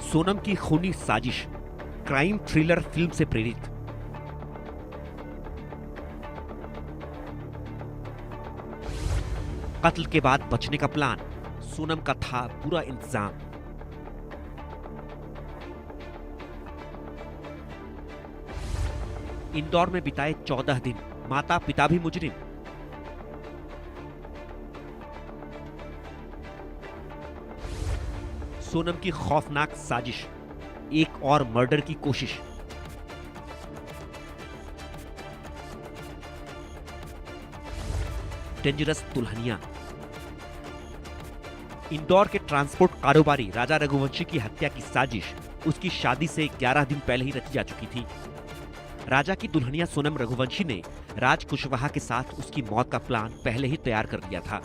सोनम की खूनी साजिश, क्राइम थ्रिलर फिल्म से प्रेरित। कत्ल के बाद बचने का प्लान, सोनम का था पूरा इंतजाम। इंदौर में बिताए 14 दिन, माता पिता भी मुजरिम। सोनम की खौफनाक साजिश, एक और मर्डर की कोशिश। डेंजरस दुल्हनिया। इंदौर के ट्रांसपोर्ट कारोबारी राजा रघुवंशी की हत्या की साजिश उसकी शादी से 11 दिन पहले ही रची जा चुकी थी। राजा की दुल्हनिया सोनम रघुवंशी ने राज कुशवाहा के साथ उसकी मौत का प्लान पहले ही तैयार कर दिया था।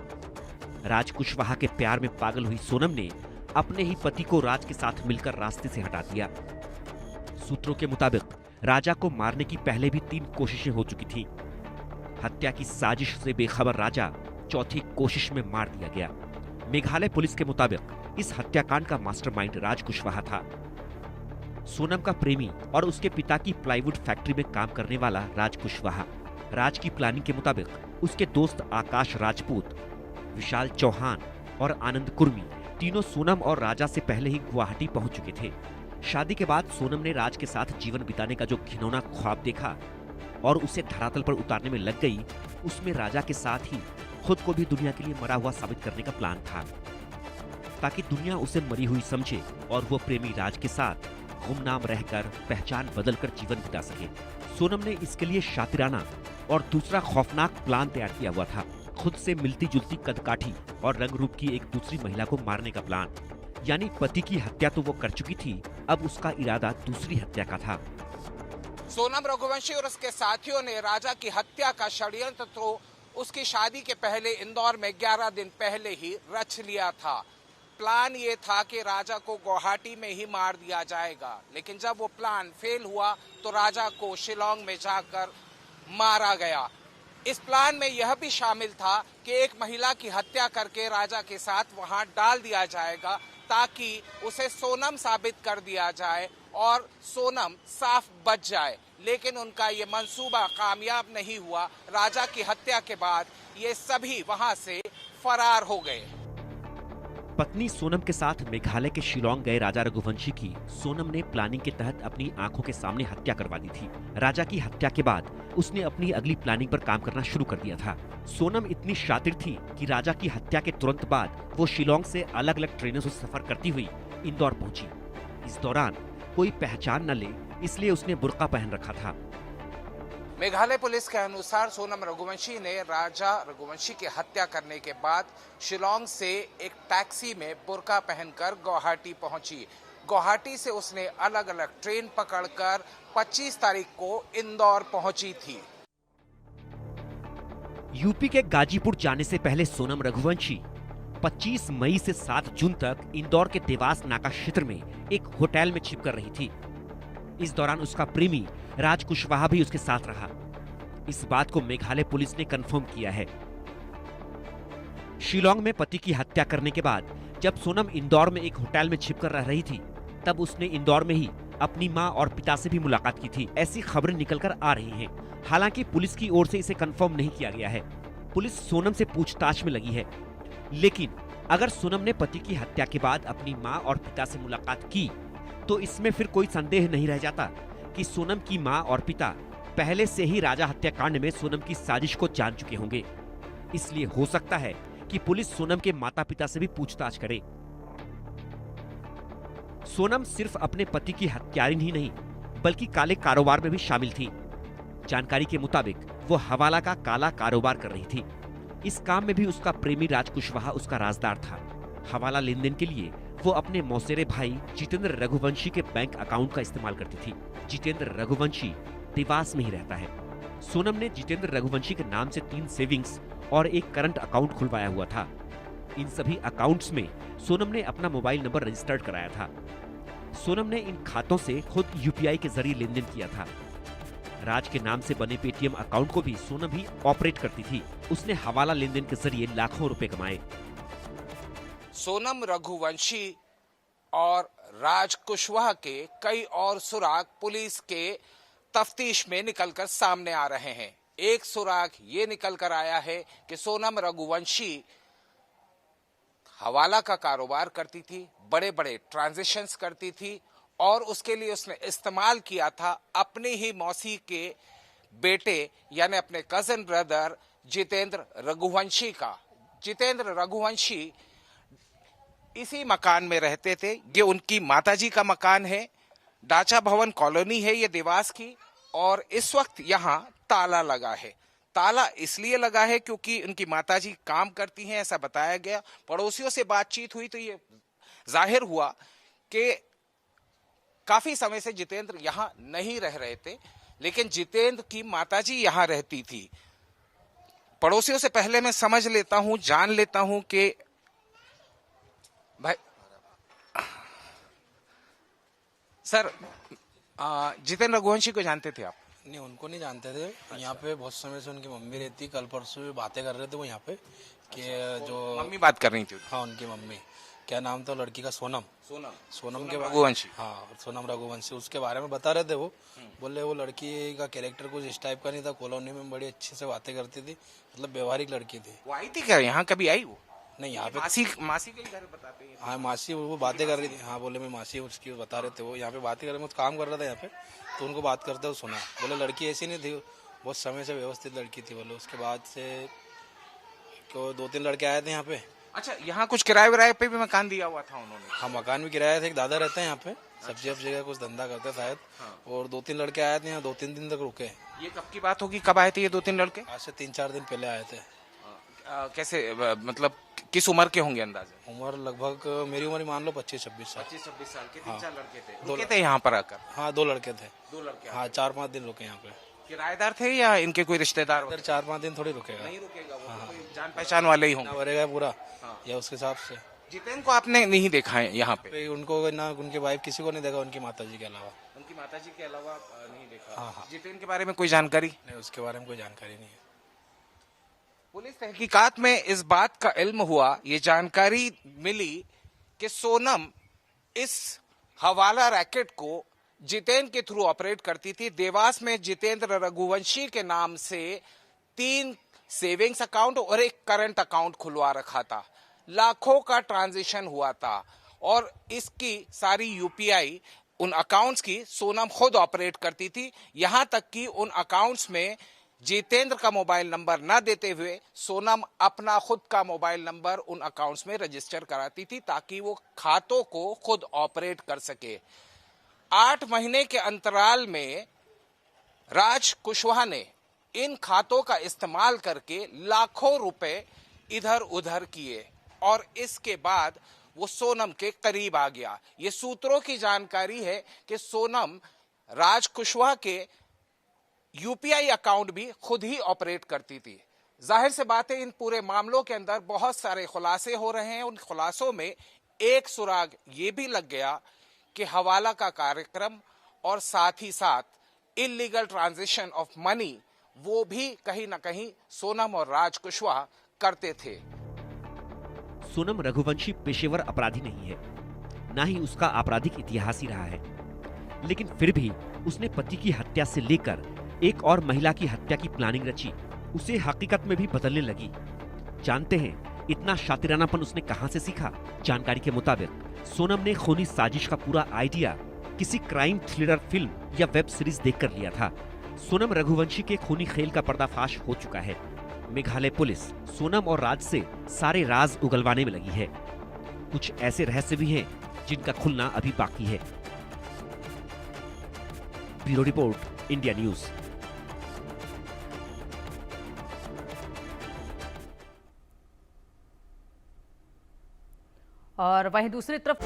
राज कुशवाहा के प्यार में पागल हुई सोनम ने अपने ही पति को राज के साथ मिलकर रास्ते से हटा दिया। सूत्रों के मुताबिक राजा को मारने की पहले भी 3 कोशिशें हो चुकी थी। हत्या की साजिश से बेखबर राजा चौथी कोशिश में मार दिया गया। मेघालय पुलिस के मुताबिक इस हत्याकांड का मास्टरमाइंड राज कुशवाहा था। सोनम का प्रेमी और उसके पिता की प्लाईवुड फैक्ट्री में काम करने वाला राज कुशवाहा। राज की प्लानिंग के मुताबिक उसके दोस्त आकाश राजपूत, विशाल चौहान और आनंद कुर्मी तीनों सोनम और राजा से पहले ही गुवाहाटी पहुंच चुके थे। शादी के बाद सोनम ने राज के साथ जीवन बिताने का जो घिनौना ख्वाब देखा और उसे धरातल पर उतारने में लग गई, उसमें राजा के साथ ही खुद को भी दुनिया के लिए मरा हुआ साबित करने का प्लान था, ताकि दुनिया उसे मरी हुई समझे और वो प्रेमी राज के साथ गुमनाम रहकर पहचान बदलकर जीवन बिता सके। सोनम ने इसके लिए शातिराना और दूसरा खौफनाक प्लान तैयार किया हुआ था, खुद से मिलती जुलती कदकाठी और रंग रूप की एक दूसरी महिला को मारने का प्लान। यानी पति की हत्या तो वो कर चुकी थी, अब उसका इरादा दूसरी हत्या का था। सोनम रघुवंशी और उसके साथियों ने राजा की हत्या का षड्यंत्र तो उसकी शादी के पहले इंदौर में 11 दिन पहले ही रच लिया था। प्लान ये था कि राजा को गुवाहाटी में ही मार दिया जाएगा, लेकिन जब वो प्लान फेल हुआ तो राजा को शिलोंग में जाकर मारा गया। इस प्लान में यह भी शामिल था कि एक महिला की हत्या करके राजा के साथ वहां डाल दिया जाएगा, ताकि उसे सोनम साबित कर दिया जाए और सोनम साफ बच जाए। लेकिन उनका ये मंसूबा कामयाब नहीं हुआ। राजा की हत्या के बाद ये सभी वहां से फरार हो गए। पत्नी सोनम के साथ मेघालय के शिलोंग गए राजा रघुवंशी की सोनम ने प्लानिंग के तहत अपनी आंखों के सामने हत्या करवा दी थी। राजा की हत्या के बाद उसने अपनी अगली प्लानिंग पर काम करना शुरू कर दिया था। सोनम इतनी शातिर थी कि राजा की हत्या के तुरंत बाद वो शिलोंग से अलग अलग ट्रेनों से सफर करती हुई इंदौर पहुंची। इस दौरान कोई पहचान न ले इसलिए उसने बुर्का पहन रखा था। मेघालय पुलिस के अनुसार सोनम रघुवंशी ने राजा रघुवंशी की हत्या करने के बाद शिलोंग से एक टैक्सी में बुर्का पहनकर गुवाहाटी पहुंची। गुवाहाटी से उसने अलग अलग ट्रेन पकड़कर 25 तारीख को इंदौर पहुंची थी। यूपी के गाजीपुर जाने से पहले सोनम रघुवंशी 25 मई से 7 जून तक इंदौर के देवास नाका क्षेत्र में एक होटल में छिपकर रही थी। इस दौरान उसका प्रेमी राज कुशवाहा भी उसके साथ रहा। इस बात को मेघालय पुलिस ने कंफर्म किया है। शिलोंग में पति की हत्या करने के बाद जब सोनम इंदौर में एक होटल में छिपकर रह रही थी, तब उसने इंदौर में ही अपनी मां और पिता से भी मुलाकात की थी। ऐसी खबरें निकलकर आ रही हैं। हालांकि पुलिस की ओर से इसे कंफर्म नहीं किया गया है। पुलिस सोनम से पूछताछ में लगी है, लेकिन अगर सोनम ने पति की हत्या के बाद अपनी मां और पिता से मुलाकात की, तो इसमें फिर कोई संदेह नहीं रह जाता कि सोनम की मां और पिता पहले से ही राजा हत्याकांड में सोनम की साजिश को जान चुके होंगे। इसलिए हो सकता है कि पुलिस सोनम के माता पिता से भी पूछताछ करे। सोनम सिर्फ अपने पति की हत्यारिन ही नहीं, बल्कि काले कारोबार में भी शामिल थी। जानकारी के मुताबिक वो हवाला का काला कारोबार कर रही थी। इस काम में भी उसका प्रेमी राज कुशवाहा उसका राजदार था। हवाला लेन देन के लिए वो अपने मौसेरे भाई जितेंद्र रघुवंशी के बैंक अकाउंट का इस्तेमाल करती थी। जितेंद्र रघुवंशी देवास में ही रहता है। सोनम ने जितेंद्र रघुवंशी के नाम से 3 सेविंग्स और एक करंट अकाउंट खुलवाया हुआ था। इन सभी अकाउंट्स में सोनम ने अपना मोबाइल नंबर रजिस्टर्ड कराया था। सोनम ने इन खातों से खुद यूपीआई के जरिए लेन देन किया था। राज के नाम से बने पेटीएम अकाउंट को भी सोनम ही ऑपरेट करती थी। उसने हवाला लेन देन के जरिए लाखों रुपए कमाए। सोनम रघुवंशी और राज कुशवाहा के कई और सुराग पुलिस के तफ्तीश में निकलकर सामने आ रहे हैं। एक सुराग ये निकलकर आया है कि सोनम रघुवंशी हवाला का कारोबार करती थी, बड़े बड़े ट्रांजैक्शंस करती थी और उसके लिए उसने इस्तेमाल किया था अपनी ही मौसी के बेटे यानी अपने कजन ब्रदर जितेंद्र रघुवंशी का। जितेंद्र रघुवंशी इसी मकान में रहते थे। ये उनकी माताजी का मकान है, डाचा भवन कॉलोनी है ये देवास की, और इस वक्त यहाँ ताला लगा है। ताला इसलिए लगा है क्योंकि उनकी माताजी काम करती हैं, ऐसा बताया गया। पड़ोसियों से बातचीत हुई तो ये जाहिर हुआ कि काफी समय से जितेंद्र यहाँ नहीं रह रहे थे, लेकिन जितेंद्र की माताजी यहाँ रहती थी। पड़ोसियों से पहले मैं समझ लेता हूँ, जान लेता हूँ कि भाई सर, जितेंद्र रघुवंशी को जानते थे आप? नहीं, उनको नहीं जानते थे। यहाँ पे बहुत समय से उनकी मम्मी रहती, कल परसों भी बातें कर रहे थे वो यहाँ पे कि जो मम्मी बात कर रही थी। हाँ, उनकी मम्मी, क्या नाम था लड़की का? सोनम के रघुवंशी। हाँ, सोनम रघुवंशी, उसके बारे में बता रहे थे वो। बोले वो लड़की का कैरेक्टर कुछ इस टाइप का नहीं था, कॉलोनी में बड़ी अच्छे से बातें करती थी, मतलब व्यवहारिक लड़की थी। वो आई थी क्या यहाँ? कभी आई वो? नहीं, यहाँ पे मासी के घर बताते हैं। हाँ, मासी वो बातें कर रही थी। हाँ, बोले मैं मासी उसकी बता रहे थे। वो यहाँ पे बातें कर रहे, मैं काम कर रहा था यहाँ पे, तो उनको बात करते हुए सुना। बोले लड़की ऐसी नहीं थी, बहुत समय से व्यवस्थित लड़की थी। बोले उसके बाद से को 2-3 लड़के आए थे यहाँ पे। अच्छा, यहाँ कुछ किराए विराए पे भी मकान दिया हुआ था उन्होंने? हाँ, मकान भी किराया था। एक दादा रहते हैं यहाँ पे, सब्जी वब्जी का कुछ धंधा करते शायद। और 2-3 लड़के आए थे यहाँ, 2-3 दिन तक रुके। ये कब की बात होगी, कब आए थे ये 2-3 लड़के? आज से 3-4 दिन पहले आए थे। कैसे, मतलब किस उम्र के होंगे अंदाजे? उम्र लगभग मेरी उम्र ही मान लो 25-26 साल। 25-26 साल के। हाँ। 3-4 लड़के थे, रुके थे यहाँ पर आकर? हाँ, 2 लड़के थे। 2 लड़के? हाँ, 4-5 दिन रुके यहाँ पे। किराएदार थे या इनके कोई रिश्तेदार? इधर 4-5 दिन थोड़ी रुकेगा। नहीं रुकेगा वो, तो कोई जान पहचान वाले ही होंगे। भरेगा पूरा या उसके हिसाब से। जितेंद्र को आपने नहीं देखा है यहाँ पे? उनको ना उनके वाइफ किसी को नहीं देखा, उनकी माताजी के अलावा। उनकी माताजी के अलावा नहीं देखा? हाँ। जितेंद्र के बारे में कोई जानकारी? नहीं, उसके बारे में कोई जानकारी नहीं है। पुलिस तहकीकात में इस बात का इल्म हुआ, ये जानकारी मिली कि सोनम इस हवाला रैकेट को जितेंद्र के थ्रू ऑपरेट करती थी। देवास में जितेंद्र रघुवंशी के नाम से 3 सेविंग्स अकाउंट और 1 करंट अकाउंट खुलवा रखा था। लाखों का ट्रांजैक्शन हुआ था और इसकी सारी यूपीआई उन अकाउंट्स की सोनम खुद ऑपरेट करती थी। यहां तक कि उन अकाउंट्स में जितेंद्र का मोबाइल नंबर न देते हुए सोनम अपना खुद का मोबाइल नंबर उन अकाउंट्स में रजिस्टर कराती थी ताकि वो खातों को खुद ऑपरेट कर सके। 8 महीने के अंतराल में राज कुशवाहा ने इन खातों का इस्तेमाल करके लाखों रुपए इधर उधर किए और इसके बाद वो सोनम के करीब आ गया। ये सूत्रों की जानकारी है कि सोनम राज कुशवाहा के यूपीआई अकाउंट भी खुद ही ऑपरेट करती थी। जाहिर से बात है, इन पूरे मामलों के अंदर बहुत सारे खुलासे हो रहे हैं। उन खुलासों में एक सुराग ये भी लग गया कि हवाला का कार्यक्रम और साथ ही साथ इलीगल ट्रांजैक्शन ऑफ मनी वो भी कहीं ना कहीं सोनम और राज कुशवाहा करते थे। सोनम रघुवंशी पेशेवर अपराधी नहीं है, ना ही उसका आपराधिक इतिहास ही रहा है, लेकिन फिर भी उसने पति की हत्या से लेकर एक और महिला की हत्या की प्लानिंग रची, उसे हकीकत में भी बदलने लगी। जानते हैं इतना शातिरानापन उसने कहां से सीखा? जानकारी के मुताबिक सोनम ने खूनी साजिश का पूरा आइडिया किसी क्राइम थ्रिलर फिल्म या वेब सीरीज देखकर लिया था। सोनम रघुवंशी के खूनी खेल का पर्दाफाश हो चुका है। मेघालय पुलिस सोनम और राज से सारे राज उगलवाने में लगी है। कुछ ऐसे रहस्य भी हैं जिनका खुलना अभी बाकी है। Bureau report, India news. और वहीं दूसरी तरफ